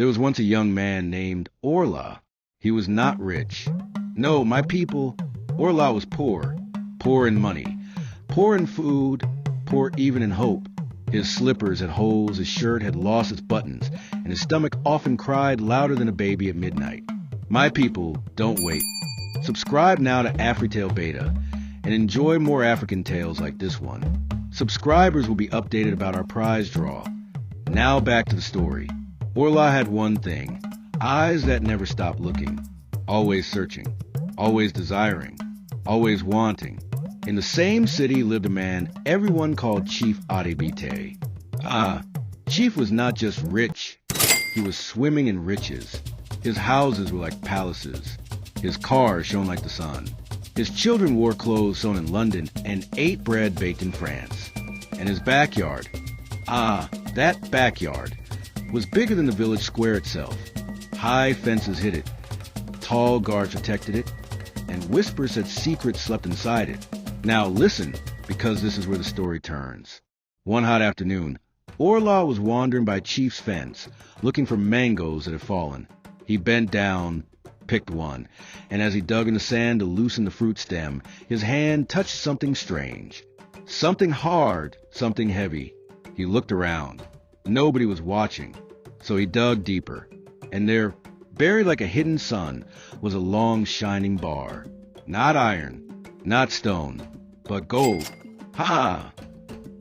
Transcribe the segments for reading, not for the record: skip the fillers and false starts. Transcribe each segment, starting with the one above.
There was once a young man named Orla. He was not rich. No, my people, Orla was poor. Poor in money, poor in food, poor even in hope. His slippers had holes, his shirt had lost its buttons, and his stomach often cried louder than a baby at midnight. My people, don't wait. Subscribe now to AfritaleBeta and enjoy more African tales like this one. Subscribers will be updated about our prize draw. Now back to the story. Orla had one thing, eyes that never stopped looking, always searching, always desiring, always wanting. In the same city lived a man everyone called Chief AfritaleBeta. Chief was not just rich, he was swimming in riches. His houses were like palaces. His cars shone like the sun. His children wore clothes sewn in London and ate bread baked in France. And his backyard, that backyard, was bigger than the village square itself. High fences hid it, tall guards protected it, and whispers said secrets slept inside it. Now listen, because this is where the story turns. One hot afternoon, Orla was wandering by Chief's fence, looking for mangoes that had fallen. He bent down, picked one, and as he dug in the sand to loosen the fruit stem, his hand touched something strange. Something hard, something heavy. He looked around. Nobody was watching, so he dug deeper, and there, buried like a hidden sun, was a long shining bar. Not iron, not stone, but gold. Ha!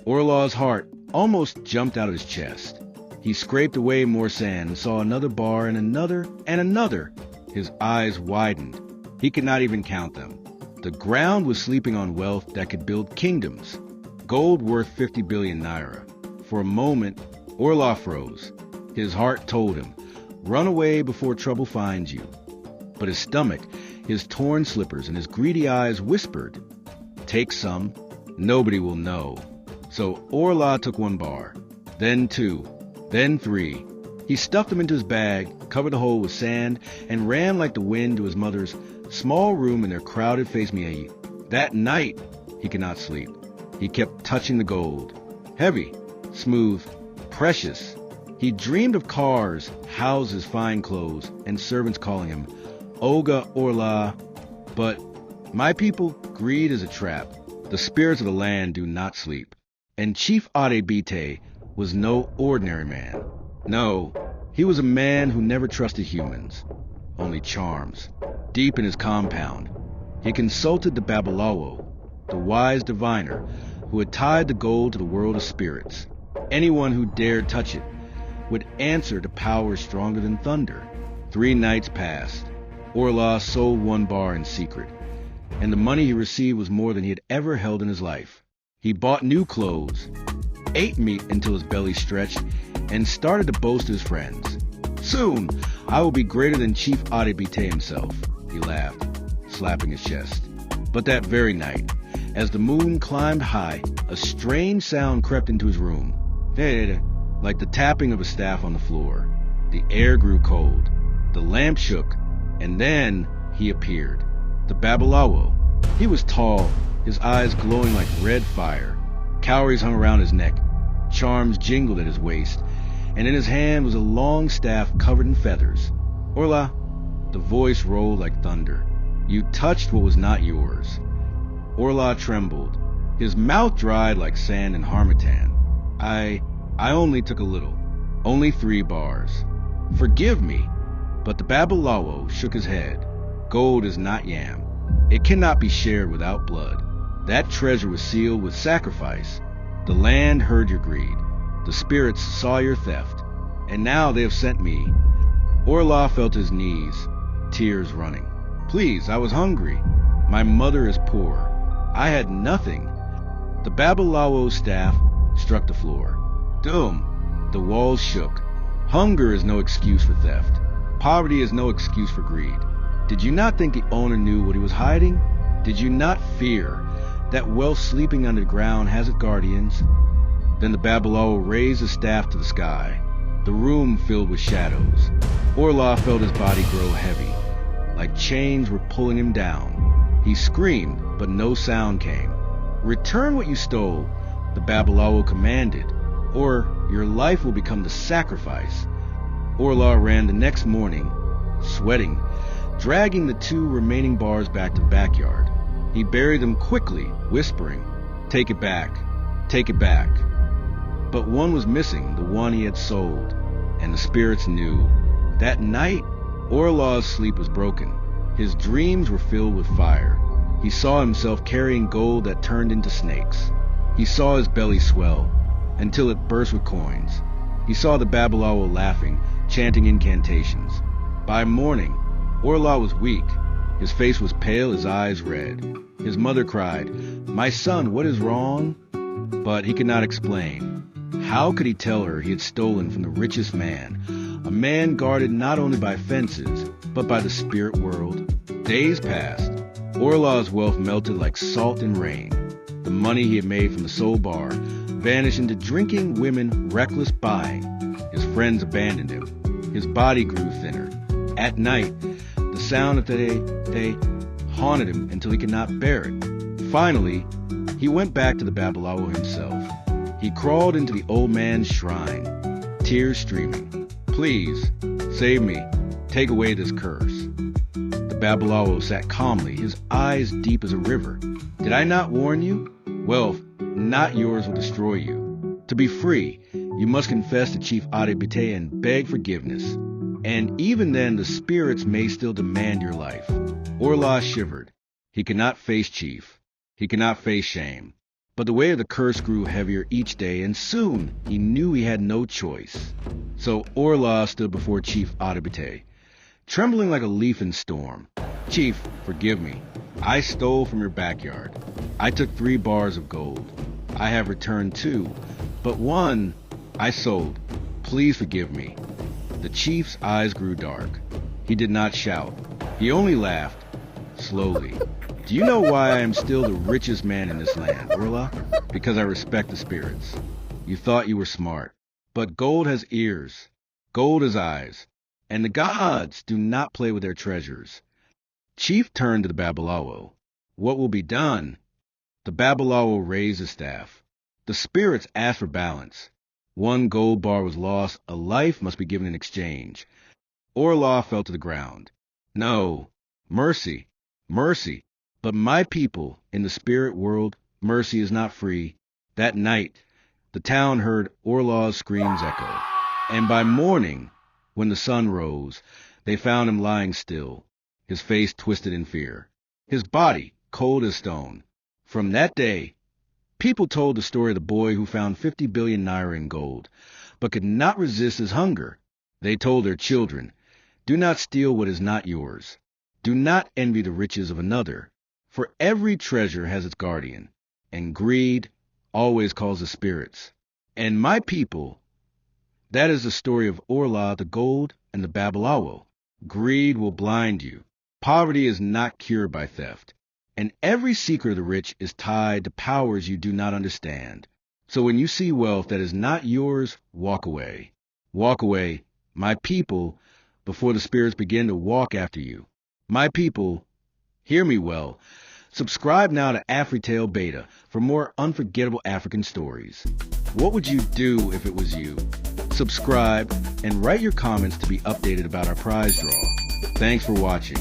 Orla's heart almost jumped out of his chest. He scraped away more sand and saw another bar and another and another. His eyes widened. He could not even count them. The ground was sleeping on wealth that could build kingdoms. Gold worth 50 billion naira. For a moment, Orla froze. His heart told him, run away before trouble finds you. But his stomach, his torn slippers, and his greedy eyes whispered, take some, nobody will know. So Orla took one bar, then two, then three. He stuffed them into his bag, covered the hole with sand, and ran like the wind to his mother's small room in their crowded facemia. That night, he could not sleep. He kept touching the gold. Heavy, smooth, precious. He dreamed of cars, houses, fine clothes, and servants calling him Oga Orla. But, my people, greed is a trap. The spirits of the land do not sleep. And Chief AfritaleBeta was no ordinary man. No, he was a man who never trusted humans, only charms. Deep in his compound, he consulted the babalawo, the wise diviner, who had tied the gold to the world of spirits. Anyone who dared touch it would answer to powers stronger than thunder. 3 nights passed. Orla sold one bar in secret, and the money he received was more than he had ever held in his life. He bought new clothes, ate meat until his belly stretched, and started to boast to his friends. Soon, I will be greater than Chief AfritaleBeta himself, he laughed, slapping his chest. But that very night, as the moon climbed high, a strange sound crept into his room. Like the tapping of a staff on the floor. The air grew cold. The lamp shook, and then he appeared. The babalawo. He was tall, his eyes glowing like red fire. Cowries hung around his neck. Charms jingled at his waist, and in his hand was a long staff covered in feathers. Orla, the voice rolled like thunder. You touched what was not yours. Orla trembled. His mouth dried like sand in harmattan. I only took a little. Only 3 bars. Forgive me. But the babalawo shook his head. Gold is not yam. It cannot be shared without blood. That treasure was sealed with sacrifice. The land heard your greed. The spirits saw your theft. And now they have sent me. Orla fell to his knees, tears running. Please, I was hungry. My mother is poor. I had nothing. The babalawo's staff struck the floor. Doom! The walls shook. Hunger is no excuse for theft. Poverty is no excuse for greed. Did you not think the owner knew what he was hiding? Did you not fear that wealth sleeping underground has its guardians? Then the babalawo raised his staff to the sky. The room filled with shadows. Orla felt his body grow heavy, like chains were pulling him down. He screamed, but no sound came. Return what you stole, the babalawo commanded, or your life will become the sacrifice. Orla ran the next morning, sweating, dragging the 2 remaining bars back to the backyard. He buried them quickly, whispering, "Take it back, take it back." But one was missing, the one he had sold, and the spirits knew. That night, Orla's sleep was broken. His dreams were filled with fire. He saw himself carrying gold that turned into snakes. He saw his belly swell until it burst with coins. He saw the babalawo laughing, chanting incantations. By morning, Orla was weak. His face was pale, his eyes red. His mother cried, "My son, what is wrong?" But he could not explain. How could he tell her he had stolen from the richest man, a man guarded not only by fences, but by the spirit world? Days passed. Orla's wealth melted like salt in rain. The money he had made from the soul bar vanished into drinking, women, reckless buying. His friends abandoned him. His body grew thinner. At night, the sound of they haunted him until he could not bear it. Finally, he went back to the babalawo himself. He crawled into the old man's shrine, tears streaming. "Please, save me. Take away this curse." The babalawo sat calmly, his eyes deep as a river. "Did I not warn you? Wealth, not yours, will destroy you. To be free, you must confess to Chief AfritaleBeta and beg forgiveness. And even then, the spirits may still demand your life." Orla shivered. He could not face Chief. He could not face shame. But the weight of the curse grew heavier each day, and soon he knew he had no choice. So Orla stood before Chief AfritaleBeta, trembling like a leaf in storm. "Chief, forgive me. I stole from your backyard. I took 3 bars of gold. I have returned 2, but 1 I sold. Please forgive me." The chief's eyes grew dark. He did not shout. He only laughed, slowly. "Do you know why I am still the richest man in this land, Orla? Because I respect the spirits. You thought you were smart. But gold has ears. Gold has eyes. And the gods do not play with their treasures." Chief turned to the babalawo. "What will be done?" The babalawo raised his staff. The spirits asked for balance. 1 gold bar was lost. A life must be given in exchange. Orla fell to the ground. "No, mercy, mercy. But my people, in the spirit world, mercy is not free." That night, the town heard Orla's screams echo. And by morning, when the sun rose, they found him lying still, his face twisted in fear, his body cold as stone. From that day, people told the story of the boy who found 50 billion naira in gold, but could not resist his hunger. They told their children, "Do not steal what is not yours. Do not envy the riches of another. For every treasure has its guardian, and greed always calls the spirits." And my people, that is the story of Orla, the gold, and the babalawo. Greed will blind you. Poverty is not cured by theft. And every secret of the rich is tied to powers you do not understand. So when you see wealth that is not yours, walk away. Walk away, my people, before the spirits begin to walk after you. My people, hear me well. Subscribe now to AfritaleBeta for more unforgettable African stories. What would you do if it was you? Subscribe and write your comments to be updated about our prize draw. Thanks for watching.